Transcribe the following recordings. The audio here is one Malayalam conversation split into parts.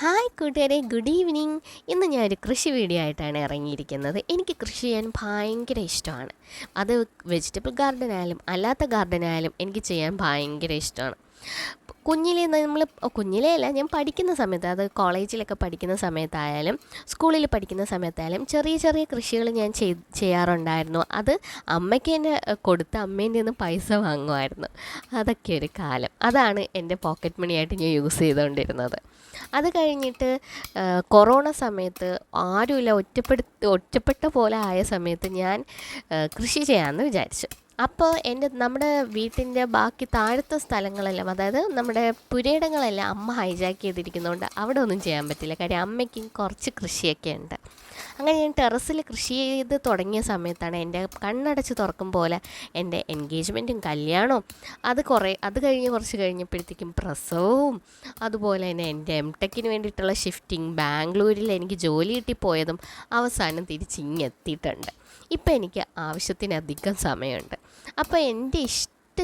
ഹായ് കൂട്ടുകാരെ, ഗുഡ് ഈവനിങ്. ഇന്ന് ഞാനൊരു കൃഷി വീഡിയോ ആയിട്ടാണ് ഇറങ്ങിയിരിക്കുന്നത്. എനിക്ക് കൃഷി ചെയ്യാൻ ഭയങ്കര ഇഷ്ടമാണ്. അത് വെജിറ്റബിൾ ഗാർഡനായാലും അല്ലാത്ത ഗാർഡനായാലും എനിക്ക് ചെയ്യാൻ ഭയങ്കര ഇഷ്ടമാണ്. കുഞ്ഞിലേ അല്ല, ഞാൻ പഠിക്കുന്ന സമയത്ത്, അത് കോളേജിലൊക്കെ പഠിക്കുന്ന സമയത്തായാലും സ്കൂളിൽ പഠിക്കുന്ന സമയത്തായാലും ചെറിയ ചെറിയ കൃഷികൾ ഞാൻ ചെയ്യാറുണ്ടായിരുന്നു. അത് അമ്മയ്ക്ക് തന്നെ കൊടുത്ത് അമ്മേൻ്റെ നിന്ന് പൈസ വാങ്ങുമായിരുന്നു. അതൊക്കെ ഒരു കാലം. അതാണ് എൻ്റെ പോക്കറ്റ് മണിയായിട്ട് ഞാൻ യൂസ് ചെയ്തുകൊണ്ടിരുന്നത്. അത് കഴിഞ്ഞിട്ട് കൊറോണ സമയത്ത് ആരുമില്ല, ഒറ്റപ്പെട്ട പോലെ ആയ സമയത്ത് ഞാൻ കൃഷി ചെയ്യാമെന്ന് വിചാരിച്ചു. അപ്പോൾ നമ്മുടെ വീട്ടിൻ്റെ ബാക്കി താഴത്തെ സ്ഥലങ്ങളെല്ലാം, അതായത് നമ്മുടെ പുരയിടങ്ങളെല്ലാം അമ്മ ഹൈജാക്ക് ചെയ്തിരിക്കുന്നതുകൊണ്ട് അവിടെ ഒന്നും ചെയ്യാൻ പറ്റില്ല. കാര്യം അമ്മയ്ക്കും കുറച്ച് കൃഷിയൊക്കെ ഉണ്ട്. അങ്ങനെ ഞാൻ ടെറസിൽ കൃഷി ചെയ്ത് തുടങ്ങിയ സമയത്താണ് എൻ്റെ കണ്ണടച്ച് തുറക്കും പോലെ എൻ്റെ എൻഗേജ്മെൻറ്റും കല്യാണവും അത് കഴിഞ്ഞ് കുറച്ച് കഴിഞ്ഞപ്പോഴത്തേക്കും പ്രസവവും, അതുപോലെ തന്നെ എൻ്റെ എംടെക്കിന് വേണ്ടിയിട്ടുള്ള ഷിഫ്റ്റിംഗ്, ബാംഗ്ലൂരിൽ എനിക്ക് ജോലി കിട്ടിപ്പോയതും അവസാനം തിരിച്ചിങ്ങെത്തിയിട്ടുണ്ട്. ഇപ്പം എനിക്ക് ആവശ്യത്തിനധികം സമയമുണ്ട്. അപ്പോൾ എൻ്റെ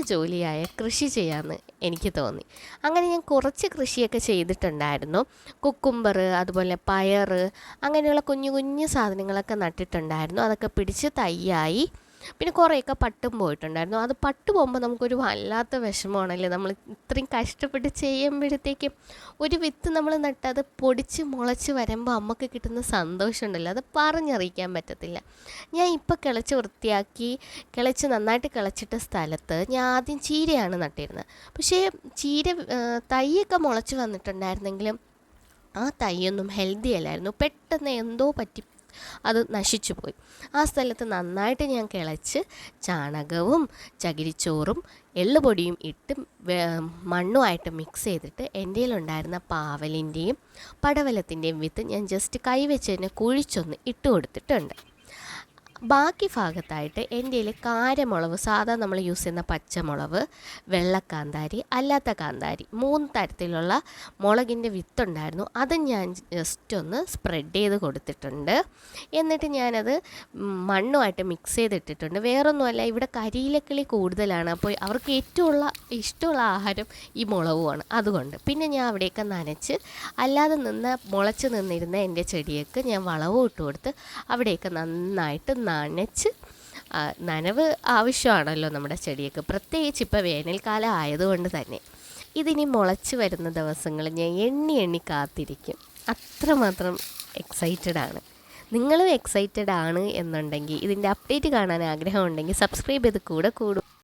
ജോലിയായ കൃഷി ചെയ്യാമെന്ന് എനിക്ക് തോന്നി. അങ്ങനെ ഞാൻ കുറച്ച് കൃഷിയൊക്കെ ചെയ്തിട്ടുണ്ടായിരുന്നു. കുക്കുംബർ, അതുപോലെ പയർ, അങ്ങനെയുള്ള കുഞ്ഞു കുഞ്ഞു സാധനങ്ങളൊക്കെ നട്ടിട്ടുണ്ടായിരുന്നു. അതൊക്കെ പിടിച്ച് തൈയായി. പിന്നെ കുറേയൊക്കെ പട്ടും പോയിട്ടുണ്ടായിരുന്നു. അത് പട്ടു പോകുമ്പോൾ നമുക്കൊരു വല്ലാത്ത വിഷമമാണല്ലേ. നമ്മൾ ഇത്രയും കഷ്ടപ്പെട്ട് ചെയ്യുമ്പോഴത്തേക്കും ഒരു വിത്ത് നമ്മൾ നട്ടത് പൊടിച്ച് മുളച്ച് വരുമ്പോൾ അമ്മക്ക് കിട്ടുന്ന സന്തോഷമുണ്ടല്ലോ, അത് പറഞ്ഞറിയിക്കാൻ പറ്റത്തില്ല. ഞാൻ ഇപ്പോൾ നന്നായിട്ട് കിളച്ചിട്ട സ്ഥലത്ത് ഞാൻ ആദ്യം ചീരയാണ് നട്ടിരുന്നത്. പക്ഷേ തൈയൊക്കെ മുളച്ച് വന്നിട്ടുണ്ടായിരുന്നെങ്കിലും ആ തൈയൊന്നും ഹെൽത്തി അല്ലായിരുന്നു. പെട്ടെന്ന് എന്തോ പറ്റി അത് നശിച്ചു പോയി. ആ സ്ഥലത്ത് നന്നായിട്ട് ഞാൻ കിളച്ച് ചാണകവും ചകിരിച്ചോറും എള്ളുപൊടിയും ഇട്ട് മണ്ണുമായിട്ട് മിക്സ് ചെയ്തിട്ട് എൻ്റെ കയ്യിലുണ്ടായിരുന്ന പാവലിൻ്റെയും പടവലത്തിൻ്റെയും വിത്ത് ഞാൻ ജസ്റ്റ് കൈവച്ച് തന്നെ കുഴിച്ചൊന്ന് ഇട്ട് കൊടുത്തിട്ടുണ്ട്. ബാക്കി ഭാഗത്തായിട്ട് എൻ്റെ കയ്യിൽ കാരമുളക്, സാധാ നമ്മൾ യൂസ് ചെയ്യുന്ന പച്ചമുളക്, വെള്ളക്കാന്താരി, അല്ലാത്ത കാന്താരി, 3 തരത്തിലുള്ള മുളകിൻ്റെ വിത്തുണ്ടായിരുന്നു. അത് ഞാൻ ജസ്റ്റ് ഒന്ന് സ്പ്രെഡ് ചെയ്ത് കൊടുത്തിട്ടുണ്ട്. എന്നിട്ട് ഞാനത് മണ്ണുമായിട്ട് മിക്സ് ചെയ്തിട്ടിട്ടുണ്ട്. വേറൊന്നുമല്ല, ഇവിടെ കരിയിലക്കിളി കൂടുതലാണ്. അപ്പോൾ അവർക്ക് ഏറ്റവും ഇഷ്ടമുള്ള ആഹാരം ഈ മുളകുമാണ്. അതുകൊണ്ട് പിന്നെ ഞാൻ അവിടെയൊക്കെ നനച്ച്, അല്ലാതെ മുളച്ച് നിന്നിരുന്ന എൻ്റെ ചെടിയൊക്കെ ഞാൻ വളവും ഇട്ട് കൊടുത്ത് അവിടെയൊക്കെ നന്നായിട്ട് നനവ് ആവശ്യമാണല്ലോ നമ്മുടെ ചെടിയൊക്കെ, പ്രത്യേകിച്ച് ഇപ്പോൾ വേനൽക്കാലം ആയതുകൊണ്ട് തന്നെ. ഇതിനി മുളച്ച് വരുന്ന ദിവസങ്ങൾ ഞാൻ എണ്ണി കാത്തിരിക്കും. അത്രമാത്രം എക്സൈറ്റഡാണ്. നിങ്ങളും എക്സൈറ്റഡ് ആണ് എന്നുണ്ടെങ്കിൽ, ഇതിൻ്റെ അപ്ഡേറ്റ് കാണാൻ ആഗ്രഹമുണ്ടെങ്കിൽ സബ്സ്ക്രൈബ് ചെയ്ത് കൂടെ കൂടും.